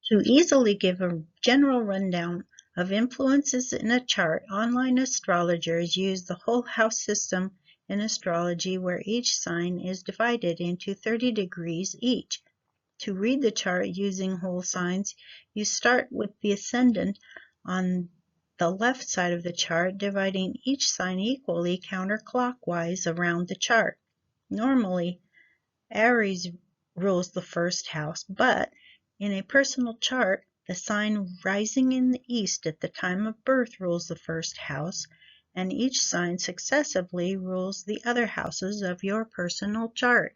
To easily give a general rundown of influences in a chart, online astrologers use the whole house system in astrology, where each sign is divided into 30 degrees each. To read the chart using whole signs, you start with the ascendant on the left side of the chart, dividing each sign equally counterclockwise around the chart. Normally, Aries rules the first house, but in a personal chart, the sign rising in the east at the time of birth rules the first house, and each sign successively rules the other houses of your personal chart.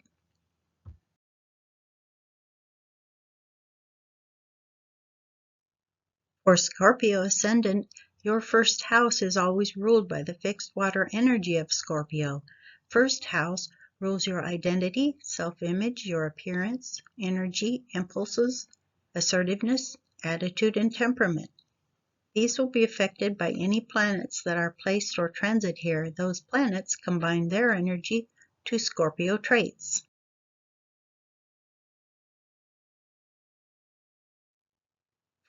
For Scorpio ascendant, your first house is always ruled by the fixed water energy of Scorpio. First house rules your identity, self-image, your appearance, energy, impulses, assertiveness, attitude, and temperament. These will be affected by any planets that are placed or transit here. Those planets combine their energy to Scorpio traits.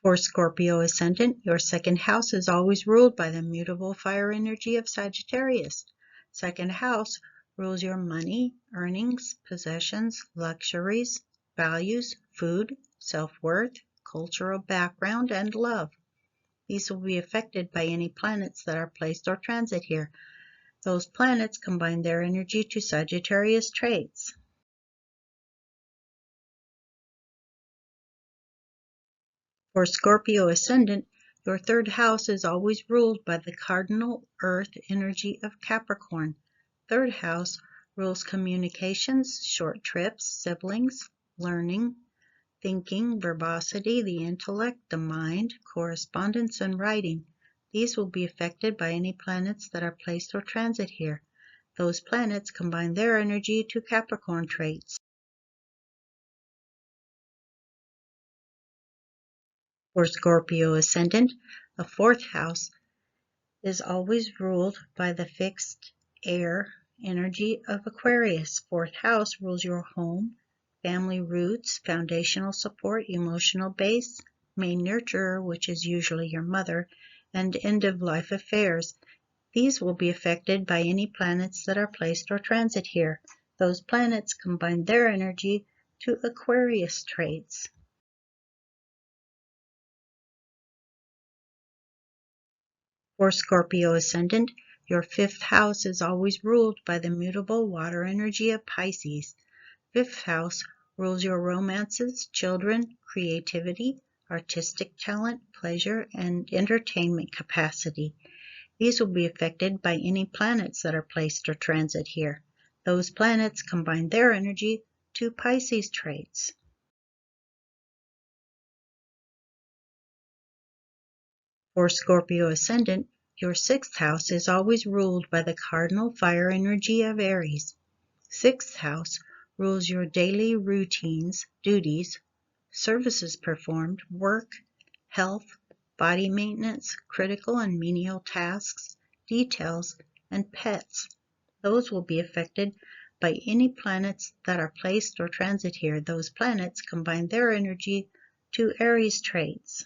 For Scorpio ascendant, your second house is always ruled by the mutable fire energy of Sagittarius. Second house rules your money, earnings, possessions, luxuries, values, food, self-worth, cultural background, and love. These will be affected by any planets that are placed or transit here. Those planets combine their energy to Sagittarius traits. For Scorpio ascendant, your third house is always ruled by the cardinal earth energy of Capricorn. Third house rules communications, short trips, siblings, learning, thinking, verbosity, the intellect, the mind, correspondence, and writing. These will be affected by any planets that are placed or transit here. Those planets combine their energy to Capricorn traits. For Scorpio ascendant, the fourth house is always ruled by the fixed air energy of Aquarius. Fourth house rules your home, family roots, foundational support, emotional base, main nurturer, which is usually your mother, and end-of-life affairs. These will be affected by any planets that are placed or transit here. Those planets combine their energy to Aquarius traits. For Scorpio ascendant, your fifth house is always ruled by the mutable water energy of Pisces. Fifth house rules your romances, children, creativity, artistic talent, pleasure, and entertainment capacity. These will be affected by any planets that are placed or transit here. Those planets combine their energy to Pisces traits. For Scorpio ascendant, your sixth house is always ruled by the cardinal fire energy of Aries. Sixth house rules your daily routines, duties, services performed, work, health, body maintenance, critical and menial tasks, details, and pets. Those will be affected by any planets that are placed or transit here. Those planets combine their energy to Aries traits.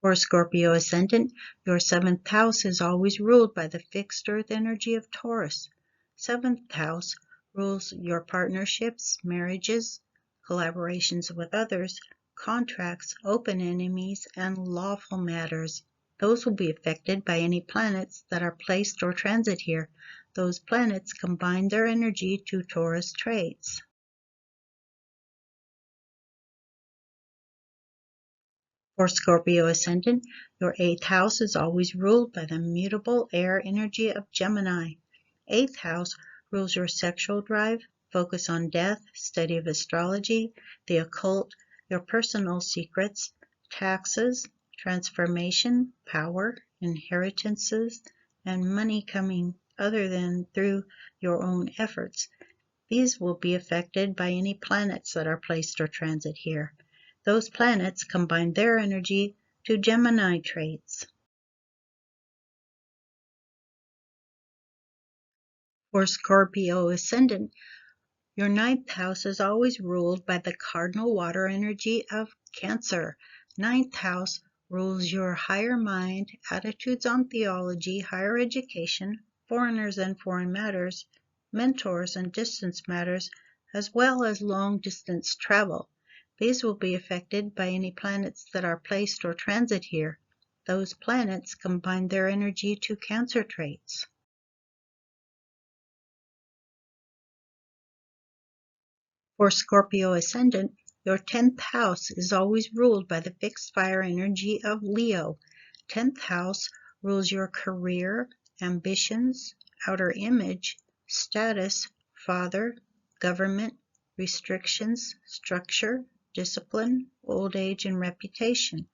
For Scorpio ascendant, your seventh house is always ruled by the fixed earth energy of Taurus. Seventh house rules your partnerships, marriages, collaborations with others, contracts, open enemies, and lawful matters. Those will be affected by any planets that are placed or transit here. Those planets combine their energy to Taurus traits. For Scorpio ascendant, your eighth house is always ruled by the mutable air energy of Gemini. Eighth house rules your sexual drive, focus on death, study of astrology, the occult, your personal secrets, taxes, transformation, power, inheritances, and money coming other than through your own efforts. These will be affected by any planets that are placed or transit here. Those planets combine their energy to Gemini traits. For Scorpio ascendant, Your ninth house is always ruled by the cardinal water energy of Cancer. Ninth house rules your higher mind, attitudes on theology, higher education, foreigners and foreign matters, mentors and distance matters, as well as long-distance travel. These will be affected by any planets that are placed or transit here. Those planets combine their energy to Cancer traits. For Scorpio ascendant, your 10th house is always ruled by the fixed fire energy of Leo. 10th house rules your career, ambitions, outer image, status, father, government, restrictions, structure, discipline, old age, and reputation.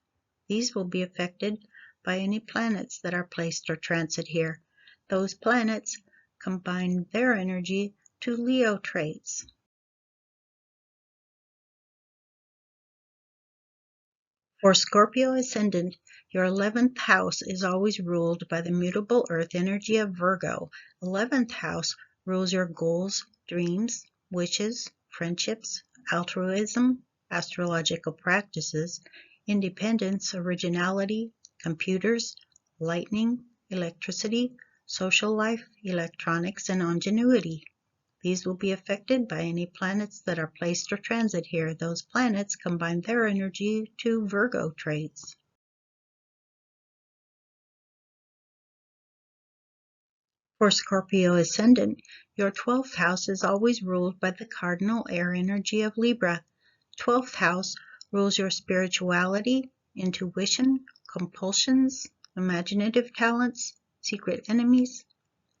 These will be affected by any planets that are placed or transit here. Those planets combine their energy to Leo traits. For Scorpio ascendant, your 11th house is always ruled by the mutable earth energy of Virgo. 11th house rules your goals, dreams, wishes, friendships, altruism, astrological practices, independence, originality, computers, lightning, electricity, social life, electronics, and ingenuity. These will be affected by any planets that are placed or transit here. Those planets combine their energy to Virgo traits. For Scorpio ascendant, your 12th house is always ruled by the cardinal air energy of Libra. 12th house rules your spirituality, intuition, compulsions, imaginative talents, secret enemies,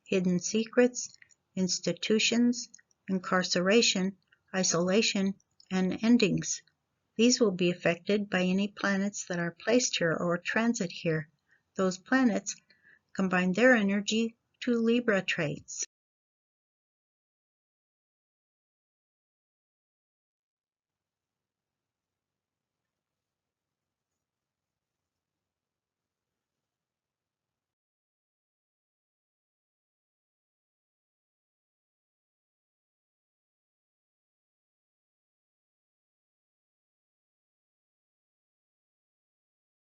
hidden secrets, institutions, incarceration, isolation, and endings. These will be affected by any planets that are placed here or transit here. Those planets combine their energy to Libra traits.